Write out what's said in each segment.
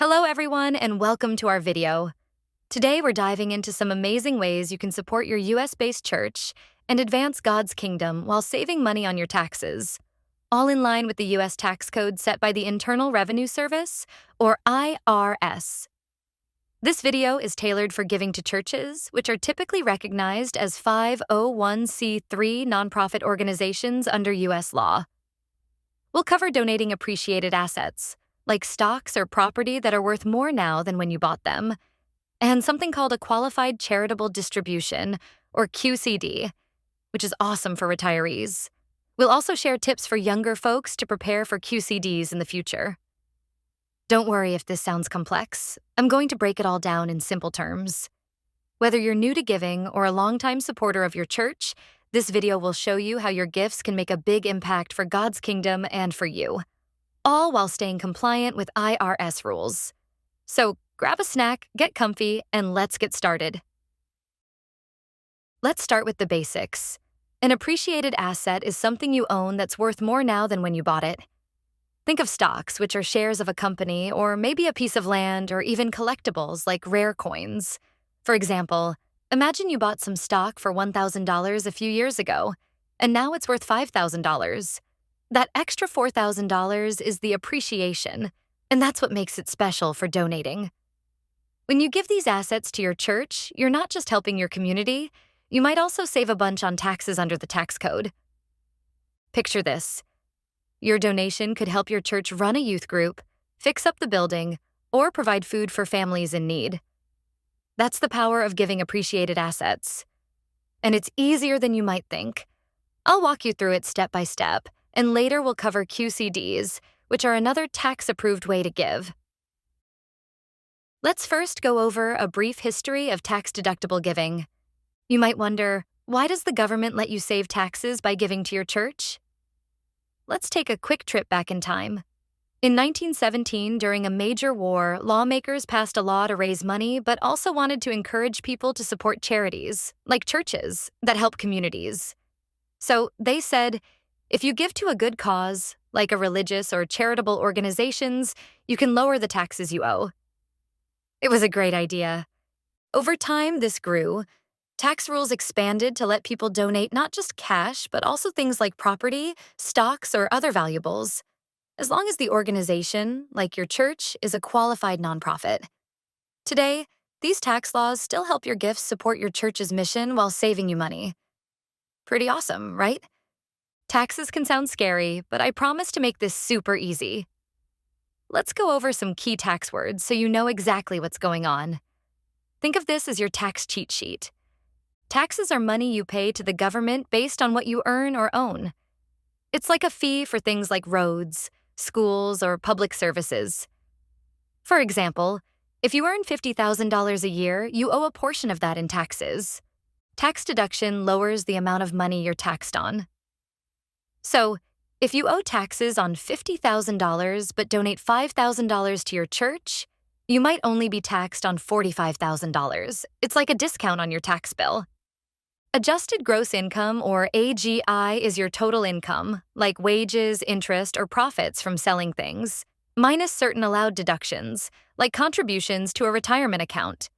Hello everyone and welcome to our video. Today we're diving into some amazing ways you can support your US-based church and advance God's kingdom while saving money on your taxes, all in line with the US tax code set by the Internal Revenue Service, or IRS. This video is tailored for giving to churches, which are typically recognized as 501c3 nonprofit organizations under US law. We'll cover donating appreciated assets, like stocks or property that are worth more now than when you bought them, and something called a qualified charitable distribution, or QCD, which is awesome for retirees. We'll also share tips for younger folks to prepare for QCDs in the future. Don't worry if this sounds complex. I'm going to break it all down in simple terms. Whether you're new to giving or a longtime supporter of your church, this video will show you how your gifts can make a big impact for God's kingdom and for you, all while staying compliant with IRS rules. So grab a snack, get comfy, and let's get started. Let's start with the basics. An appreciated asset is something you own that's worth more now than when you bought it. Think of stocks, which are shares of a company, or maybe a piece of land, or even collectibles like rare coins. For example, imagine you bought some stock for $1,000 a few years ago, and now it's worth $5,000. That extra $4,000 is the appreciation, and that's what makes it special for donating. When you give these assets to your church, you're not just helping your community, you might also save a bunch on taxes under the tax code. Picture this. Your donation could help your church run a youth group, fix up the building, or provide food for families in need. That's the power of giving appreciated assets. And it's easier than you might think. I'll walk you through it step by step, and later we'll cover QCDs, which are another tax-approved way to give. Let's first go over a brief history of tax-deductible giving. You might wonder, why does the government let you save taxes by giving to your church? Let's take a quick trip back in time. In 1917, during a major war, lawmakers passed a law to raise money but also wanted to encourage people to support charities, like churches, that help communities. So they said, if you give to a good cause, like a religious or charitable organizations, you can lower the taxes you owe. It was a great idea. Over time, this grew. Tax rules expanded to let people donate not just cash, but also things like property, stocks, or other valuables, as long as the organization, like your church, is a qualified nonprofit. Today, these tax laws still help your gifts support your church's mission while saving you money. Pretty awesome, right? Taxes can sound scary, but I promise to make this super easy. Let's go over some key tax words so you know exactly what's going on. Think of this as your tax cheat sheet. Taxes are money you pay to the government based on what you earn or own. It's like a fee for things like roads, schools, or public services. For example, if you earn $50,000 a year, you owe a portion of that in taxes. Tax deduction lowers the amount of money you're taxed on. So, if you owe taxes on $50,000 but donate $5,000 to your church, you might only be taxed on $45,000. It's like a discount on your tax bill. Adjusted gross income, or AGI, is your total income, like wages, interest, or profits from selling things, minus certain allowed deductions, like contributions to a retirement account.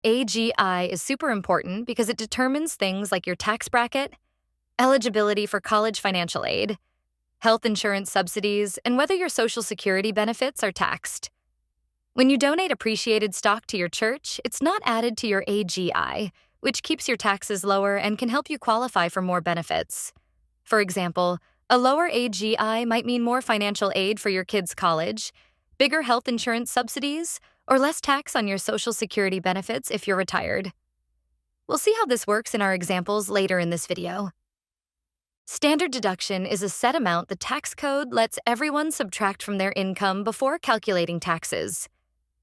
AGI is super important because it determines things like your tax bracket, eligibility for college financial aid, health insurance subsidies, and whether your Social Security benefits are taxed. When you donate appreciated stock to your church, it's not added to your AGI, which keeps your taxes lower and can help you qualify for more benefits. For example, a lower AGI might mean more financial aid for your kids' college, bigger health insurance subsidies, or less tax on your Social Security benefits if you're retired. We'll see how this works in our examples later in this video. Standard deduction is a set amount the tax code lets everyone subtract from their income before calculating taxes.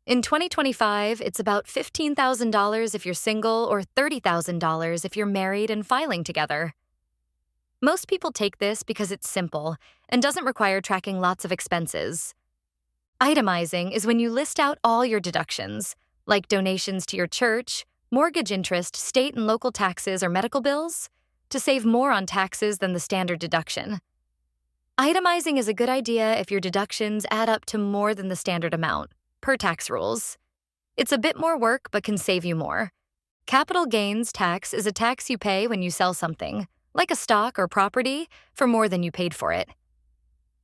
In 2025, it's about $15,000 if you're single or $30,000 if you're married and filing together. Most people take this because it's simple and doesn't require tracking lots of expenses. Itemizing is when you list out all your deductions, like donations to your church, mortgage interest, state and local taxes, or medical bills, to save more on taxes than the standard deduction. Itemizing is a good idea if your deductions add up to more than the standard amount. per tax rules. It's a bit more work but can save you more. Capital gains tax is a tax you pay when you sell something, like a stock or property, for more than you paid for it.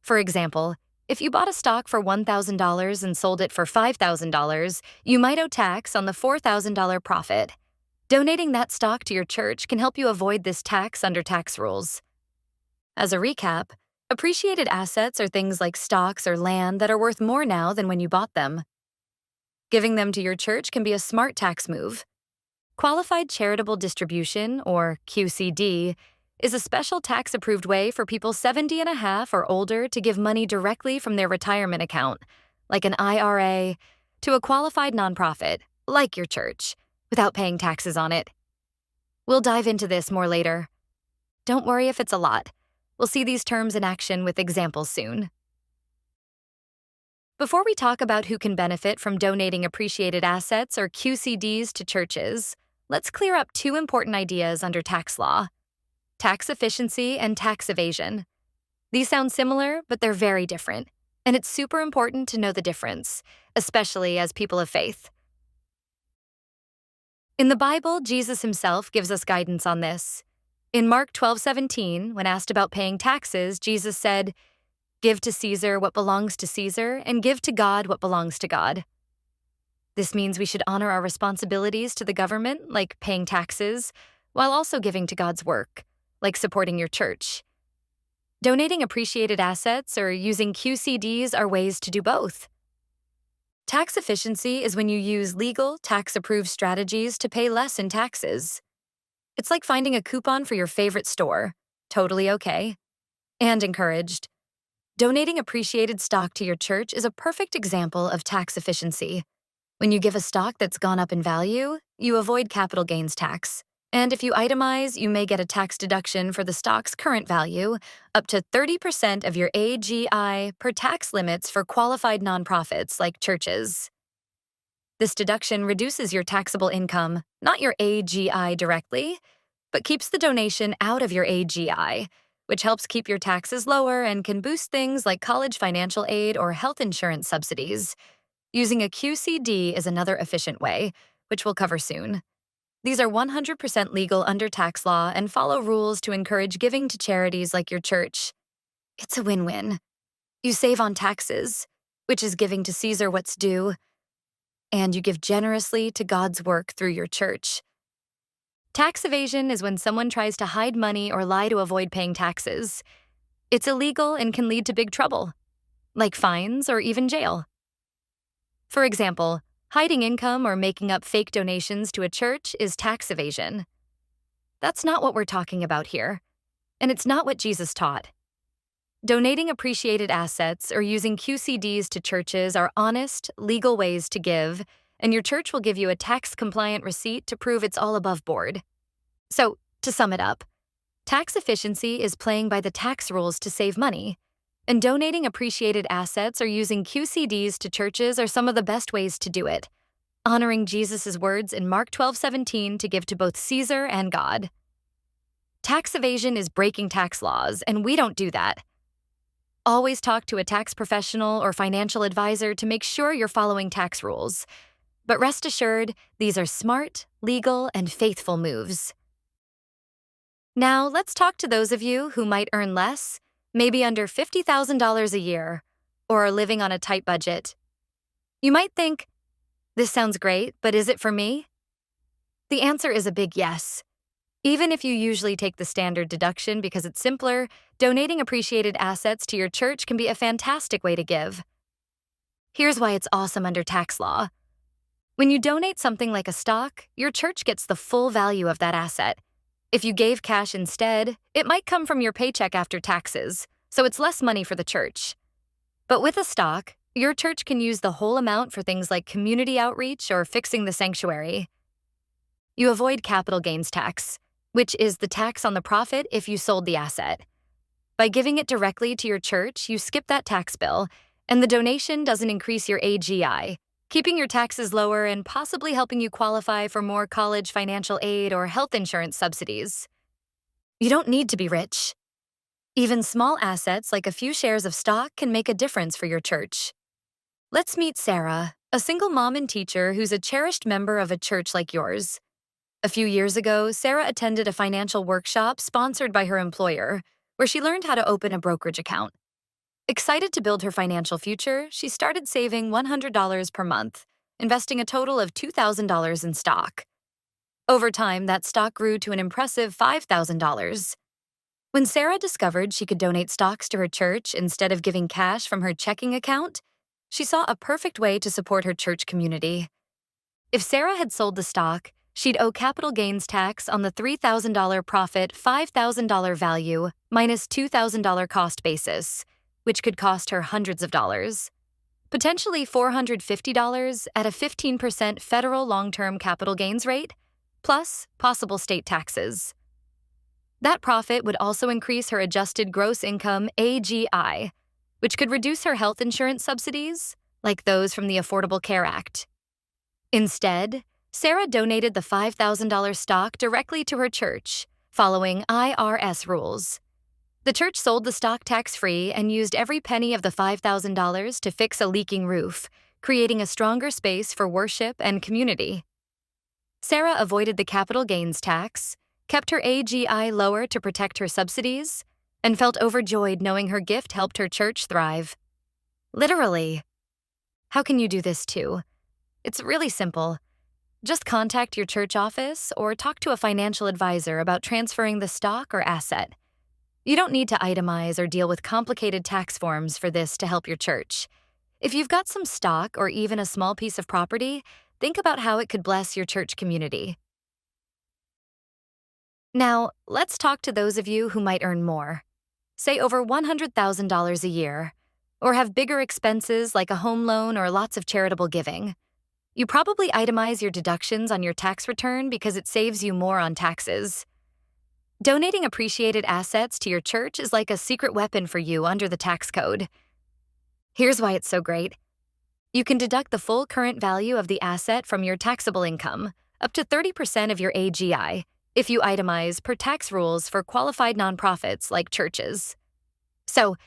For example, if you bought a stock for $1,000 and sold it for $5,000, you might owe tax on the $4,000 profit. Donating that stock to your church can help you avoid this tax under tax rules. As a recap, appreciated assets are things like stocks or land that are worth more now than when you bought them. Giving them to your church can be a smart tax move. Qualified Charitable Distribution, or QCD, is a special tax-approved way for people 70 and a half or older to give money directly from their retirement account, like an IRA, to a qualified nonprofit, like your church, without paying taxes on it. We'll dive into this more later. Don't worry if it's a lot. We'll see these terms in action with examples soon. Before we talk about who can benefit from donating appreciated assets or QCDs to churches, let's clear up two important ideas under tax law: tax efficiency and tax evasion. These sound similar, but they're very different, and it's super important to know the difference, especially as people of faith. In the Bible, Jesus himself gives us guidance on this. In Mark 12:17, when asked about paying taxes, Jesus said, "Give to Caesar what belongs to Caesar, and give to God what belongs to God." This means we should honor our responsibilities to the government, like paying taxes, while also giving to God's work, like supporting your church. Donating appreciated assets or using QCDs are ways to do both. Tax efficiency is when you use legal, tax-approved strategies to pay less in taxes. It's like finding a coupon for your favorite store. Totally okay. And encouraged. Donating appreciated stock to your church is a perfect example of tax efficiency. When you give a stock that's gone up in value, you avoid capital gains tax. And if you itemize, you may get a tax deduction for the stock's current value, up to 30% of your AGI per tax limits for qualified nonprofits like churches. This deduction reduces your taxable income, not your AGI directly, but keeps the donation out of your AGI, which helps keep your taxes lower and can boost things like college financial aid or health insurance subsidies. Using a QCD is another efficient way, which we'll cover soon. These are 100% legal under tax law and follow rules to encourage giving to charities like your church. It's a win-win. You save on taxes, which is giving to Caesar what's due, and you give generously to God's work through your church. Tax evasion is when someone tries to hide money or lie to avoid paying taxes. It's illegal and can lead to big trouble, like fines or even jail. For example, hiding income or making up fake donations to a church is tax evasion. That's not what we're talking about here, and it's not what Jesus taught. Donating appreciated assets or using QCDs to churches are honest, legal ways to give, and your church will give you a tax-compliant receipt to prove it's all above board. So, to sum it up, tax efficiency is playing by the tax rules to save money, and donating appreciated assets or using QCDs to churches are some of the best ways to do it, honoring Jesus' words in Mark 12:17 to give to both Caesar and God. Tax evasion is breaking tax laws, and we don't do that. Always talk to a tax professional or financial advisor to make sure you're following tax rules. But rest assured, these are smart, legal, and faithful moves. Now, let's talk to those of you who might earn less, maybe under $50,000 a year, or are living on a tight budget. You might think, this sounds great, but is it for me? The answer is a big yes. Even if you usually take the standard deduction because it's simpler, donating appreciated assets to your church can be a fantastic way to give. Here's why it's awesome under tax law. When you donate something like a stock, your church gets the full value of that asset. If you gave cash instead, it might come from your paycheck after taxes, so it's less money for the church. But with a stock, your church can use the whole amount for things like community outreach or fixing the sanctuary. You avoid capital gains tax, which is the tax on the profit if you sold the asset. By giving it directly to your church, you skip that tax bill, and the donation doesn't increase your AGI, keeping your taxes lower and possibly helping you qualify for more college financial aid or health insurance subsidies. You don't need to be rich. Even small assets like a few shares of stock can make a difference for your church. Let's meet Sarah, a single mom and teacher who's a cherished member of a church like yours. A few years ago, Sarah attended a financial workshop sponsored by her employer, where she learned how to open a brokerage account. Excited to build her financial future, she started saving $100 per month, investing a total of $2,000 in stock. Over time, that stock grew to an impressive $5,000. When Sarah discovered she could donate stocks to her church instead of giving cash from her checking account, she saw a perfect way to support her church community. If Sarah had sold the stock, she'd owe capital gains tax on the $3,000 profit, $5,000 value, minus $2,000 cost basis, which could cost her hundreds of dollars. Potentially $450 at a 15% federal long-term capital gains rate, plus possible state taxes. That profit would also increase her adjusted gross income, AGI, which could reduce her health insurance subsidies, like those from the Affordable Care Act. Instead, Sarah donated the $5,000 stock directly to her church, following IRS rules. The church sold the stock tax-free and used every penny of the $5,000 to fix a leaking roof, creating a stronger space for worship and community. Sarah avoided the capital gains tax, kept her AGI lower to protect her subsidies, and felt overjoyed knowing her gift helped her church thrive. Literally. How can you do this too? It's really simple. Just contact your church office or talk to a financial advisor about transferring the stock or asset. You don't need to itemize or deal with complicated tax forms for this to help your church. If you've got some stock or even a small piece of property, think about how it could bless your church community. Now, let's talk to those of you who might earn more, say over $100,000 a year, or have bigger expenses like a home loan or lots of charitable giving. You probably itemize your deductions on your tax return because it saves you more on taxes. Donating appreciated assets to your church is like a secret weapon for you under the tax code. Here's why it's so great. You can deduct the full current value of the asset from your taxable income, up to 30% of your AGI, if you itemize per tax rules for qualified nonprofits like churches. So,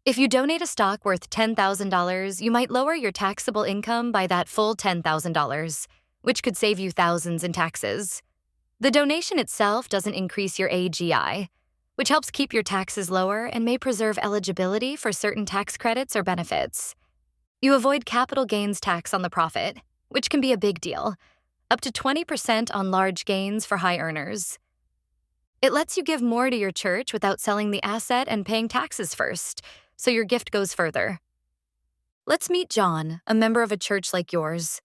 if you donate a stock worth $10,000, you might lower your taxable income by that full $10,000, which could save you thousands in taxes. The donation itself doesn't increase your AGI, which helps keep your taxes lower and may preserve eligibility for certain tax credits or benefits. You avoid capital gains tax on the profit, which can be a big deal, up to 20% on large gains for high earners. It lets you give more to your church without selling the asset and paying taxes first, so your gift goes further. Let's meet John, a member of a church like yours.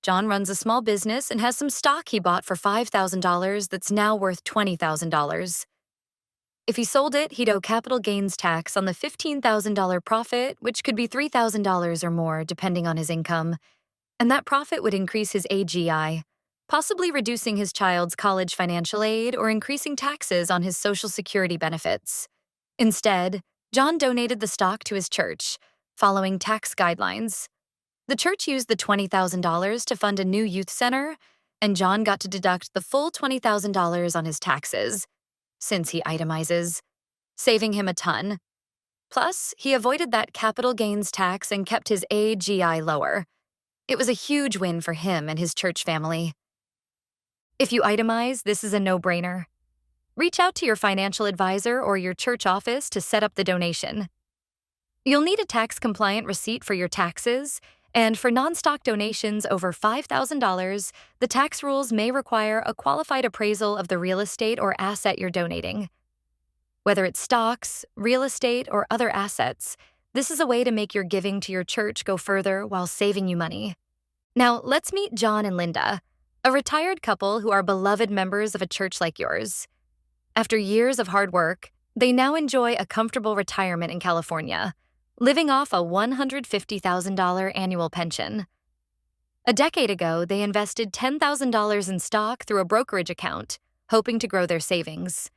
John runs a small business and has some stock he bought for $5,000 that's now worth $20,000. If he sold it, he'd owe capital gains tax on the $15,000 profit, which could be $3,000 or more depending on his income, and that profit would increase his AGI, possibly reducing his child's college financial aid or increasing taxes on his Social Security benefits. Instead, John donated the stock to his church, following tax guidelines. The church used the $20,000 to fund a new youth center, and John got to deduct the full $20,000 on his taxes, since he itemizes, saving him a ton. Plus, he avoided that capital gains tax and kept his AGI lower. It was a huge win for him and his church family. If you itemize, this is a no-brainer. Reach out to your financial advisor or your church office to set up the donation. You'll need a tax-compliant receipt for your taxes, and for non-stock donations over $5,000, the tax rules may require a qualified appraisal of the real estate or asset you're donating. Whether it's stocks, real estate, or other assets, this is a way to make your giving to your church go further while saving you money. Now, let's meet John and Linda, a retired couple who are beloved members of a church like yours. After years of hard work, they now enjoy a comfortable retirement in California, living off a $150,000 annual pension. A decade ago, they invested $10,000 in stock through a brokerage account, hoping to grow their savings.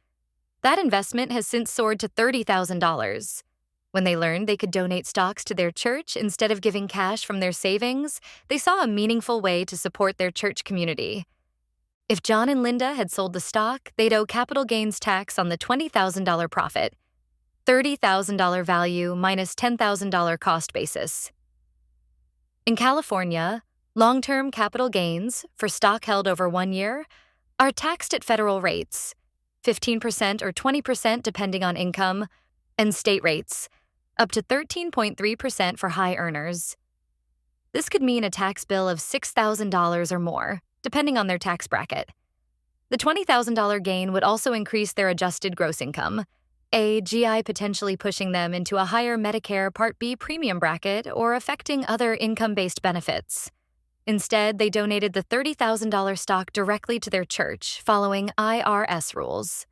That investment has since soared to $30,000. When they learned they could donate stocks to their church instead of giving cash from their savings, they saw a meaningful way to support their church community. If John and Linda had sold the stock, they'd owe capital gains tax on the $20,000 profit, $30,000 value minus $10,000 cost basis. In California, long-term capital gains for stock held over 1 year are taxed at federal rates, 15% or 20% depending on income, and state rates, up to 13.3% for high earners. This could mean a tax bill of $6,000 or more, depending on their tax bracket. The $20,000 gain would also increase their adjusted gross income, AGI potentially pushing them into a higher Medicare Part B premium bracket or affecting other income-based benefits. Instead, they donated the $30,000 stock directly to their church, following IRS rules.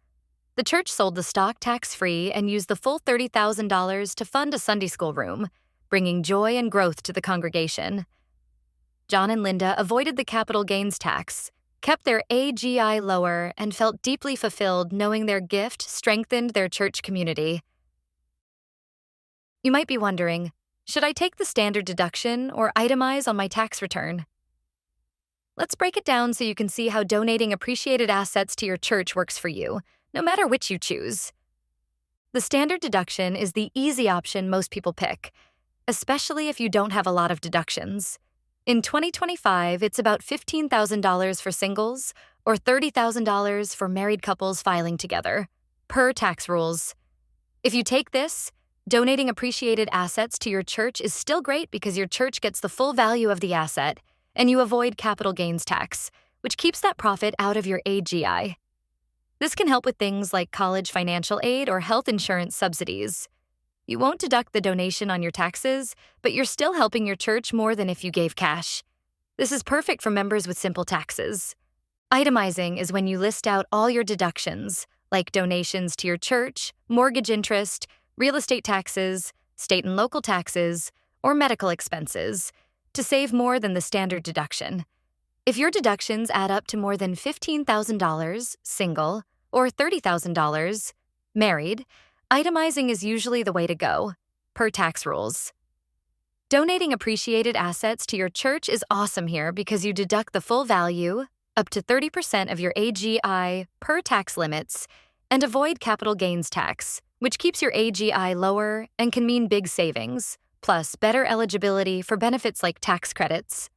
The church sold the stock tax-free and used the full $30,000 to fund a Sunday school room, bringing joy and growth to the congregation. John and Linda avoided the capital gains tax, kept their AGI lower, and felt deeply fulfilled knowing their gift strengthened their church community. You might be wondering, should I take the standard deduction or itemize on my tax return? Let's break it down so you can see how donating appreciated assets to your church works for you, no matter which you choose. The standard deduction is the easy option most people pick, especially if you don't have a lot of deductions. In 2025, it's about $15,000 for singles or $30,000 for married couples filing together, per tax rules. If you take this, donating appreciated assets to your church is still great because your church gets the full value of the asset, and you avoid capital gains tax, which keeps that profit out of your AGI. This can help with things like college financial aid or health insurance subsidies. You won't deduct the donation on your taxes, but you're still helping your church more than if you gave cash. This is perfect for members with simple taxes. Itemizing is when you list out all your deductions, like donations to your church, mortgage interest, real estate taxes, state and local taxes, or medical expenses, to save more than the standard deduction. If your deductions add up to more than $15,000, single, or $30,000, married, itemizing is usually the way to go, per tax rules. Donating appreciated assets to your church is awesome here because you deduct the full value, up to 30% of your AGI per tax limits, and avoid capital gains tax, which keeps your AGI lower and can mean big savings, plus better eligibility for benefits like tax credits.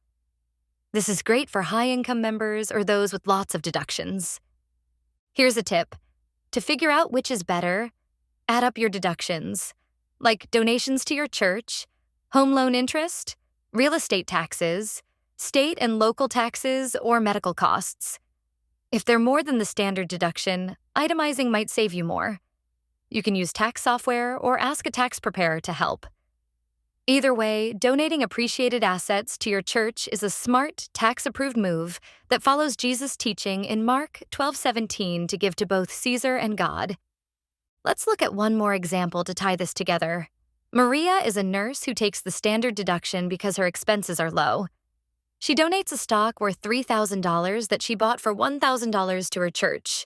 This is great for high-income members or those with lots of deductions. Here's a tip. To figure out which is better, add up your deductions, like donations to your church, home loan interest, real estate taxes, state and local taxes, or medical costs. If they're more than the standard deduction, itemizing might save you more. You can use tax software or ask a tax preparer to help. Either way, donating appreciated assets to your church is a smart, tax-approved move that follows Jesus' teaching in Mark 12:17 to give to both Caesar and God. Let's look at one more example to tie this together. Maria is a nurse who takes the standard deduction because her expenses are low. She donates a stock worth $3,000 that she bought for $1,000 to her church.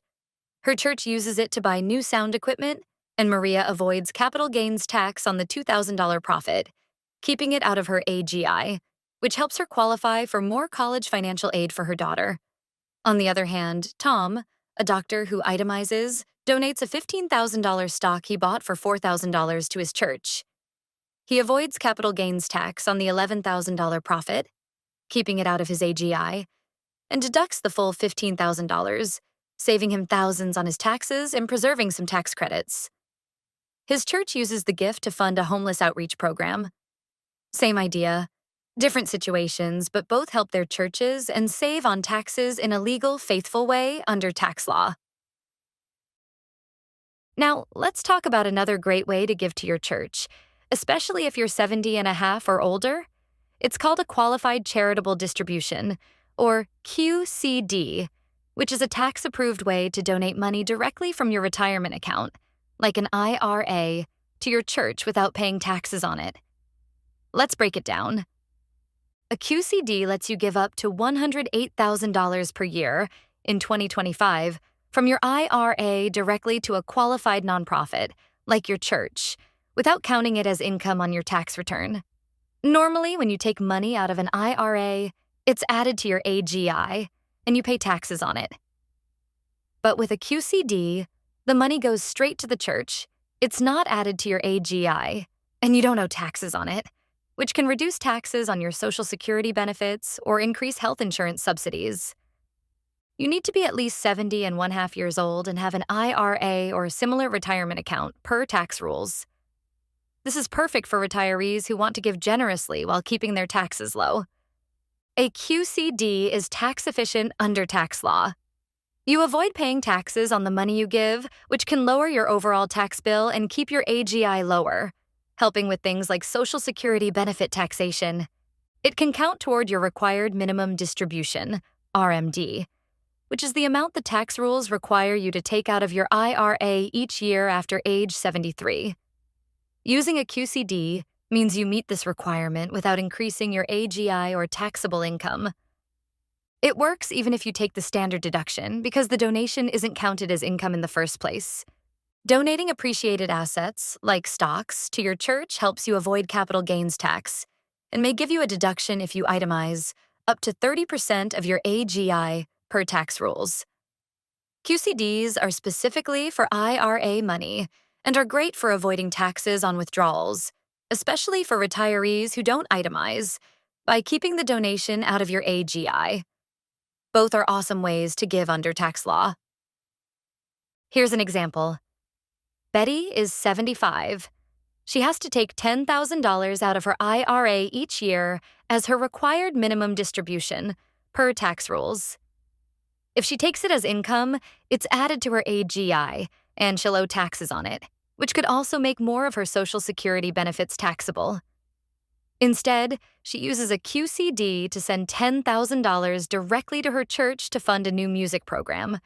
Her church uses it to buy new sound equipment, and Maria avoids capital gains tax on the $2,000 profit, keeping it out of her AGI, which helps her qualify for more college financial aid for her daughter. On the other hand, Tom, a doctor who itemizes, donates a $15,000 stock he bought for $4,000 to his church. He avoids capital gains tax on the $11,000 profit, keeping it out of his AGI, and deducts the full $15,000, saving him thousands on his taxes and preserving some tax credits. His church uses the gift to fund a homeless outreach program. Same idea, different situations, but both help their churches and save on taxes in a legal, faithful way under tax law. Now, let's talk about another great way to give to your church, especially if you're 70 and a half or older. It's called a qualified charitable distribution, or QCD, which is a tax-approved way to donate money directly from your retirement account, like an IRA, to your church without paying taxes on it. Let's break it down. A QCD lets you give up to $108,000 per year in 2025 from your IRA directly to a qualified nonprofit, like your church, without counting it as income on your tax return. Normally, when you take money out of an IRA, it's added to your AGI, and you pay taxes on it. But with a QCD, the money goes straight to the church, it's not added to your AGI, and you don't owe taxes on it. which can reduce taxes on your Social Security benefits or increase health insurance subsidies. You need to be at least 70 and 1/2 years old and have an IRA or similar retirement account per tax rules. This is perfect for retirees who want to give generously while keeping their taxes low. A QCD is tax efficient under tax law. You avoid paying taxes on the money you give, which can lower your overall tax bill and keep your AGI lower, helping with things like Social Security benefit taxation. It can count toward your required minimum distribution, RMD, which is the amount the tax rules require you to take out of your IRA each year after age 73. Using a QCD means you meet this requirement without increasing your AGI or taxable income. It works even if you take the standard deduction because the donation isn't counted as income in the first place. Donating appreciated assets, like stocks, to your church helps you avoid capital gains tax and may give you a deduction if you itemize, up to 30% of your AGI per tax rules. QCDs are specifically for IRA money and are great for avoiding taxes on withdrawals, especially for retirees who don't itemize, by keeping the donation out of your AGI. Both are awesome ways to give under tax law. Here's an example. Betty is 75. She has to take $10,000 out of her IRA each year as her required minimum distribution, per tax rules. If she takes it as income, it's added to her AGI, and she'll owe taxes on it, which could also make more of her Social Security benefits taxable. Instead, she uses a QCD to send $10,000 directly to her church to fund a new music program.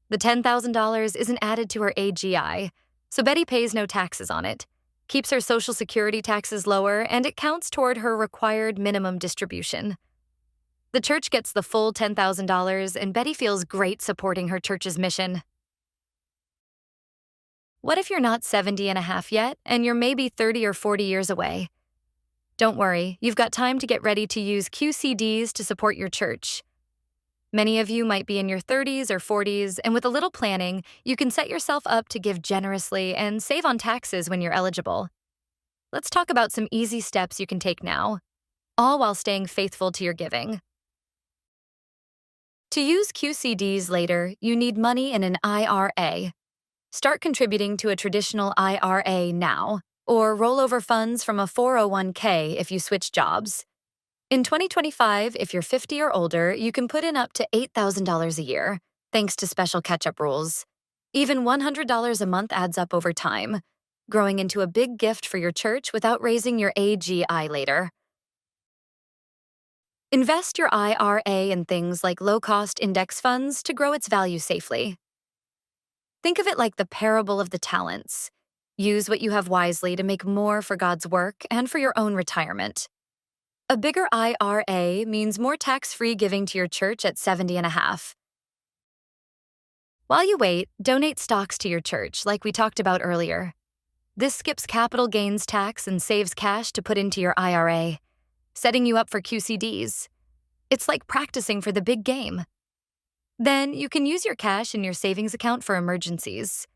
The $10,000 isn't added to her AGI, so Betty pays no taxes on it, keeps her Social Security taxes lower, and it counts toward her required minimum distribution. The church gets the full $10,000, and Betty feels great supporting her church's mission. What if you're not 70 and a half yet, and you're maybe 30 or 40 years away? Don't worry, you've got time to get ready to use QCDs to support your church. Many of you might be in your 30s or 40s, and with a little planning, you can set yourself up to give generously and save on taxes when you're eligible. Let's talk about some easy steps you can take now, all while staying faithful to your giving. To use QCDs later, you need money in an IRA. Start contributing to a traditional IRA now, or roll over funds from a 401k if you switch jobs. In 2025, if you're 50 or older, you can put in up to $8,000 a year, thanks to special catch-up rules. Even $100 a month adds up over time, growing into a big gift for your church without raising your AGI later. Invest your IRA in things like low-cost index funds to grow its value safely. Think of it like the parable of the talents. Use what you have wisely to make more for God's work and for your own retirement. A bigger IRA means more tax-free giving to your church at 70 and a half. While you wait, donate stocks to your church, like we talked about earlier. This skips capital gains tax and saves cash to put into your IRA, setting you up for QCDs. It's like practicing for the big game. Then you can use your cash in your savings account for emergencies.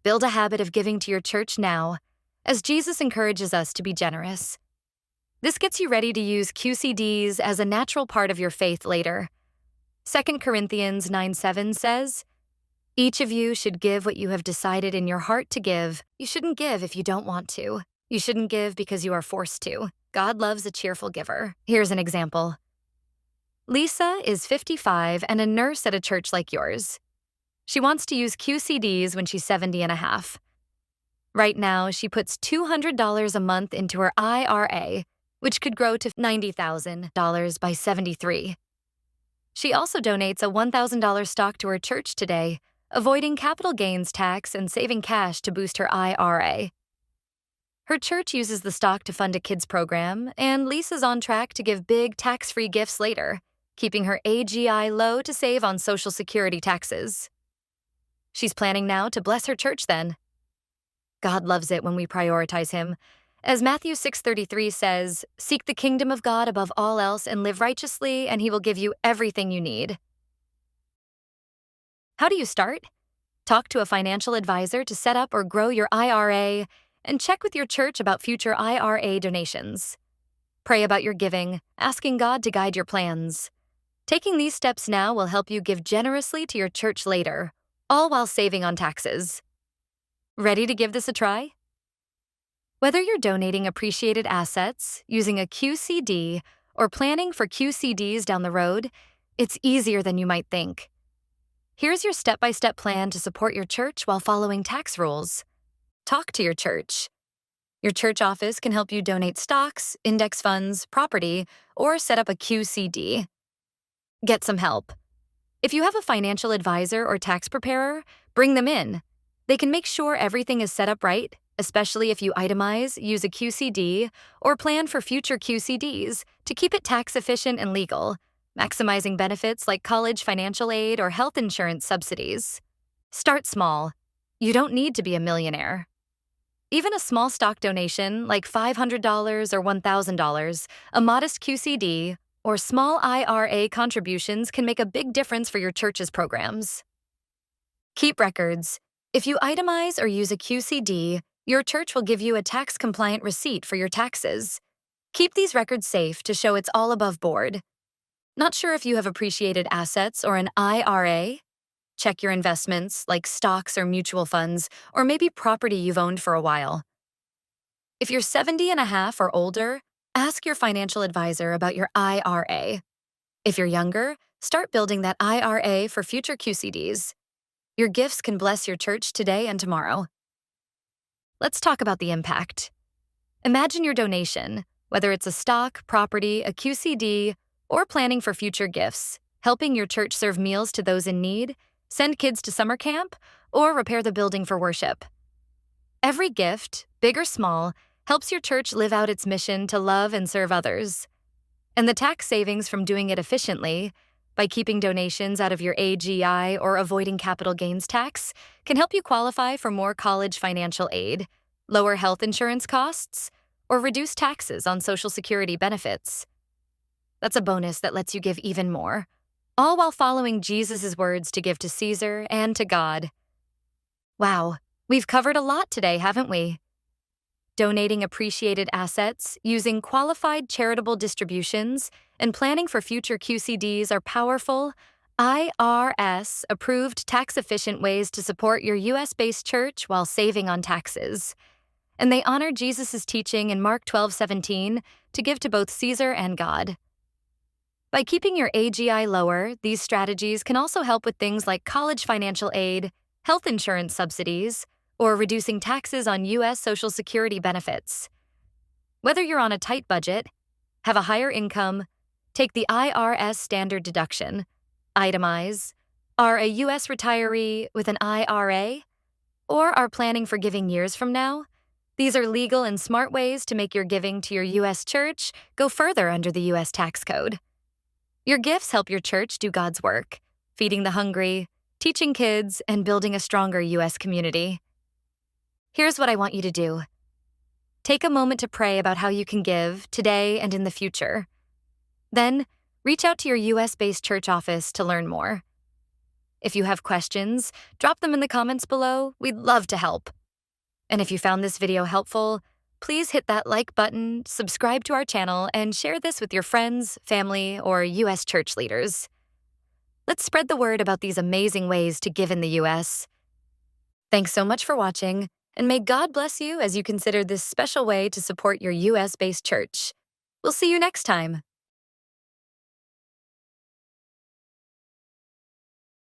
Build a habit of giving to your church now, as Jesus encourages us to be generous. This gets you ready to use QCDs as a natural part of your faith later. 2 Corinthians 9:7 says, "Each of you should give what you have decided in your heart to give. You shouldn't give if you don't want to. You shouldn't give because you are forced to. God loves a cheerful giver." Here's an example. Lisa is 55 and a nurse at a church like yours. She wants to use QCDs when she's 70 and a half. Right now, she puts $200 a month into her IRA, which could grow to $90,000 by 73. She also donates a $1,000 stock to her church today, avoiding capital gains tax and saving cash to boost her IRA. Her church uses the stock to fund a kids program, and Lisa's on track to give big tax-free gifts later, keeping her AGI low to save on Social Security taxes. She's planning now to bless her church then. God loves it when we prioritize Him. As Matthew 6:33 says, "Seek the kingdom of God above all else and live righteously, and He will give you everything you need." How do you start? Talk to a financial advisor to set up or grow your IRA and check with your church about future IRA donations. Pray about your giving, asking God to guide your plans. Taking these steps now will help you give generously to your church later, all while saving on taxes. Ready to give this a try? Whether you're donating appreciated assets, using a QCD, or planning for QCDs down the road, it's easier than you might think. Here's your step-by-step plan to support your church while following tax rules. Talk to your church. Your church office can help you donate stocks, index funds, property, or set up a QCD. Get some help. If you have a financial advisor or tax preparer, bring them in. They can make sure everything is set up right, especially if you itemize, use a QCD, or plan for future QCDs to keep it tax efficient and legal, maximizing benefits like college financial aid or health insurance subsidies. Start small. You don't need to be a millionaire. Even a small stock donation, like $500 or $1,000, a modest QCD, or small IRA contributions can make a big difference for your church's programs. Keep records. If you itemize or use a QCD, your church will give you a tax-compliant receipt for your taxes. Keep these records safe to show it's all above board. Not sure if you have appreciated assets or an IRA? Check your investments, like stocks or mutual funds, or maybe property you've owned for a while. If you're 70 and a half or older, ask your financial advisor about your IRA. If you're younger, start building that IRA for future QCDs. Your gifts can bless your church today and tomorrow. Let's talk about the impact. Imagine your donation, whether it's a stock, property, a QCD, or planning for future gifts, helping your church serve meals to those in need, send kids to summer camp, or repair the building for worship. Every gift, big or small, helps your church live out its mission to love and serve others. And the tax savings from doing it efficiently, by keeping donations out of your AGI or avoiding capital gains tax, can help you qualify for more college financial aid, lower health insurance costs, or reduce taxes on Social Security benefits. That's a bonus that lets you give even more, all while following Jesus' words to give to Caesar and to God. Wow, we've covered a lot today, haven't we? Donating appreciated assets, using qualified charitable distributions, and planning for future QCDs are powerful, IRS-approved tax-efficient ways to support your U.S.-based church while saving on taxes. And they honor Jesus' teaching in Mark 12:17 to give to both Caesar and God. By keeping your AGI lower, these strategies can also help with things like college financial aid, health insurance subsidies, or reducing taxes on U.S. Social Security benefits. Whether you're on a tight budget, have a higher income, take the IRS standard deduction, itemize, are a U.S. retiree with an IRA, or are planning for giving years from now, these are legal and smart ways to make your giving to your U.S. church go further under the U.S. tax code. Your gifts help your church do God's work, feeding the hungry, teaching kids, and building a stronger U.S. community. Here's what I want you to do. Take a moment to pray about how you can give today and in the future. Then, reach out to your U.S.-based church office to learn more. If you have questions, drop them in the comments below. We'd love to help. And if you found this video helpful, please hit that like button, subscribe to our channel, and share this with your friends, family, or U.S. church leaders. Let's spread the word about these amazing ways to give in the U.S. Thanks so much for watching, and may God bless you as you consider this special way to support your U.S.-based church. We'll see you next time.